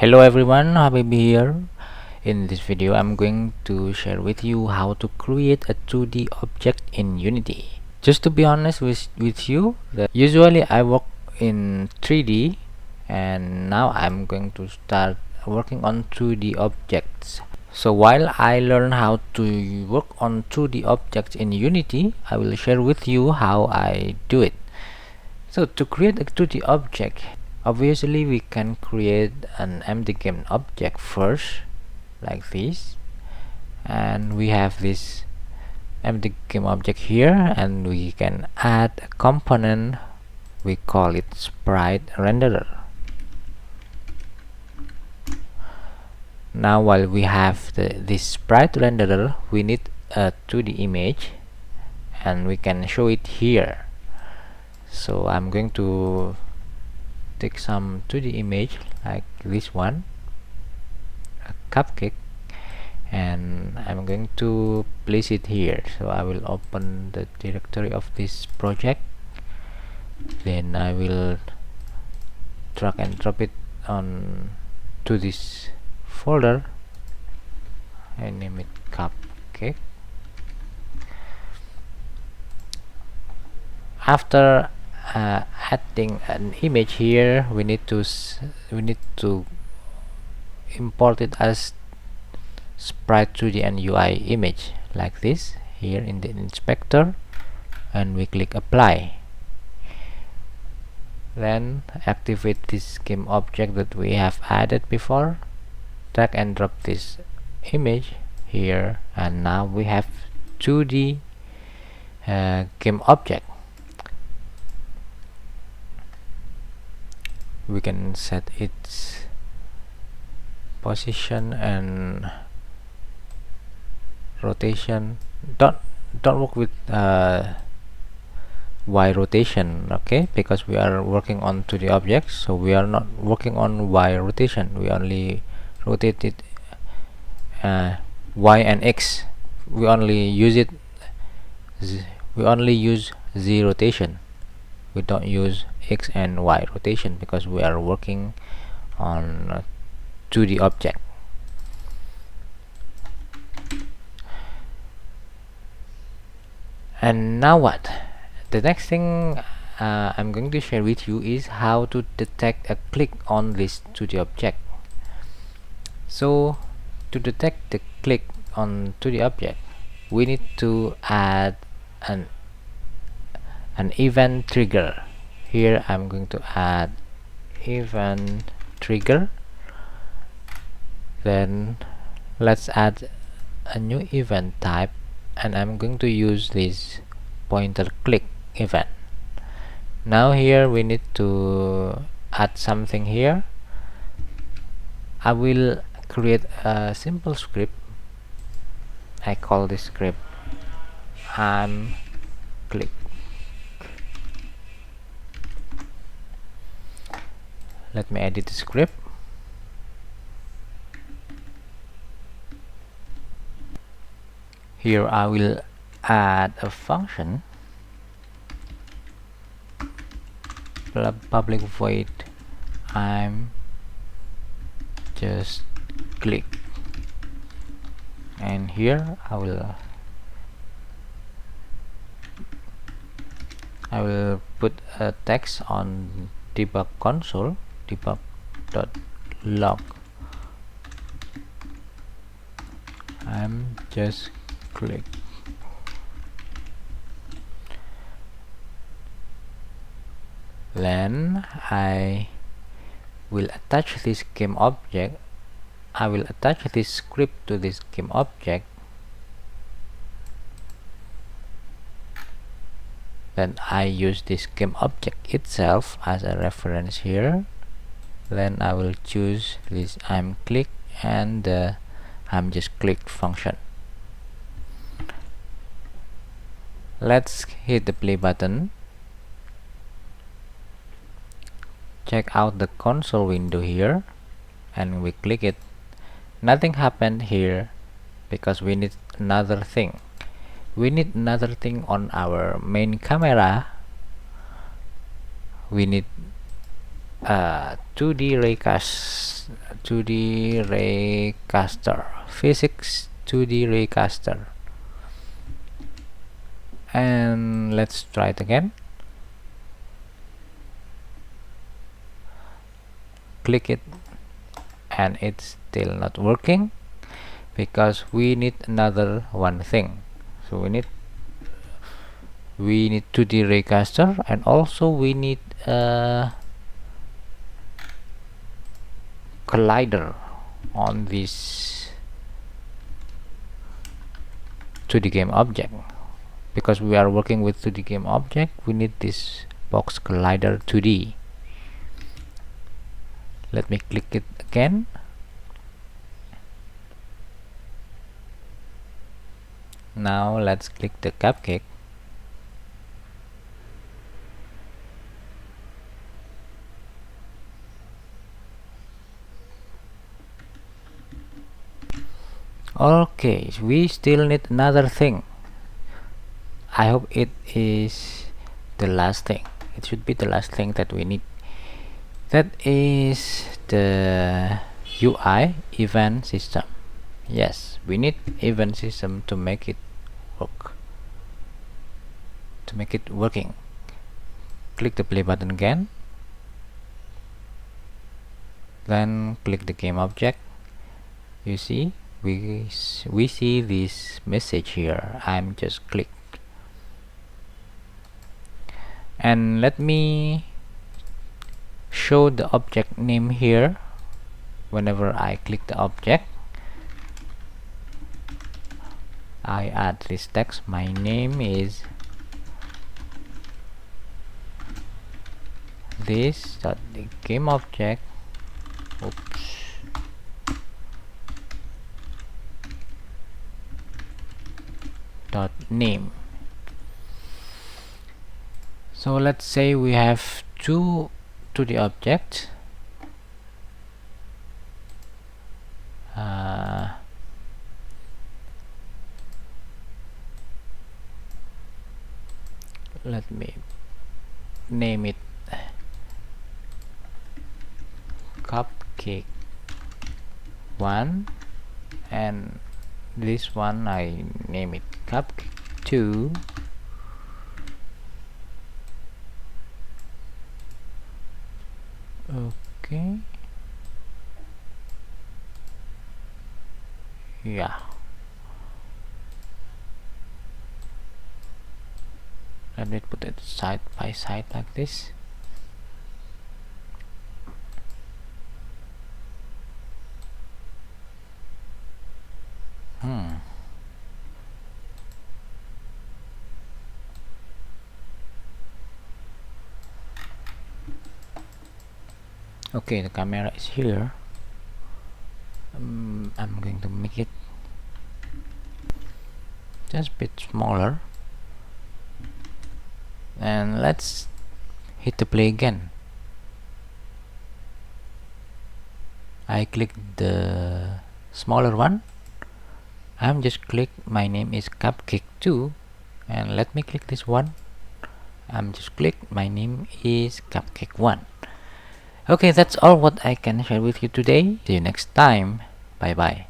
Hello everyone, Habibi here. In this video I'm going to share with you how to create a 2D object in Unity. Just to be honest with you, that usually I work in 3D and now I'm going to start working on 2D objects. So while I learn how to work on 2D objects in Unity, I will share with you how I do it. So to create a 2D object, obviously we can create an empty game object first, like this, and we have this empty game object here, and we can add a component. We call it sprite renderer. Now while we have this sprite renderer, we need a 2D image and we can show it here. So I'm going to take some 2D image like this one, a cupcake, and I'm going to place it here. So I will open the directory of this project, then I will drag and drop it on to this folder. I name it cupcake. After adding an image here, we need to import it as sprite 2D and UI image like this here in the inspector, and we click apply. Then activate this game object that we have added before, drag and drop this image here, and now we have 2D game object. We can set its position and rotation. Don't work with Y rotation, okay, because we are working on 2D objects, so we are not working on Y rotation. We only rotate it Y and X. We only use it we only use Z rotation. We don't use X and Y rotation because we are working on a 2D object. And now what? The next thing I'm going to share with you is how to detect a click on this 2D object. So to detect the click on 2D object, we need to add an event trigger. Here I'm going to add event trigger. Then let's add a new event type, and I'm going to use this pointer click event. Now here we need to add something here. I will create a simple script. I call this script I'm click. Let me edit the script. Here I will add a function, public void I'm just click, and here I will put a text on debug console, debug.log I'm just click. Then I will attach this game object. I will attach this script to this game object. Then I use this game object itself as a reference here. Then I will choose this I'm click and the I'm just clicked function. Let's hit the play button. Check out the console window here, and we click it. Nothing happened here because we need another thing. We need another thing on our main camera. We need 2D raycaster, physics 2D raycaster, and let's try it again. Click it, and it's still not working because we need another one thing. So we need 2D raycaster, and also we need a collider on this 2D game object. Because we are working with 2D game object, we need this box collider 2D. Let me click it again. Now let's click the cupcake. Okay, we still need another thing. I hope it is the last thing. It should be the last thing that we need. That is the UI event system. Yes, we need event system to make it work, to make it working. Click the play button again, then click the game object. You see, we see this message here. I'm just click, and let me show the object name here. Whenever I click the object, I add this text. My name is this dot the game object. Oops. Dot name. So let's say we have two to the object. Let me name it cupcake 1, and this one I name it cupcake 2. Okay, yeah, let me put it side by side like this. Okay, the camera is here. I'm going to make it just a bit smaller, and let's hit the play again. I click the smaller one. I'm just click my name is cupcake 2, and let me click this one. I'm just click my name is cupcake 1. Okay, that's all what I can share with you today. See you next time. Bye bye.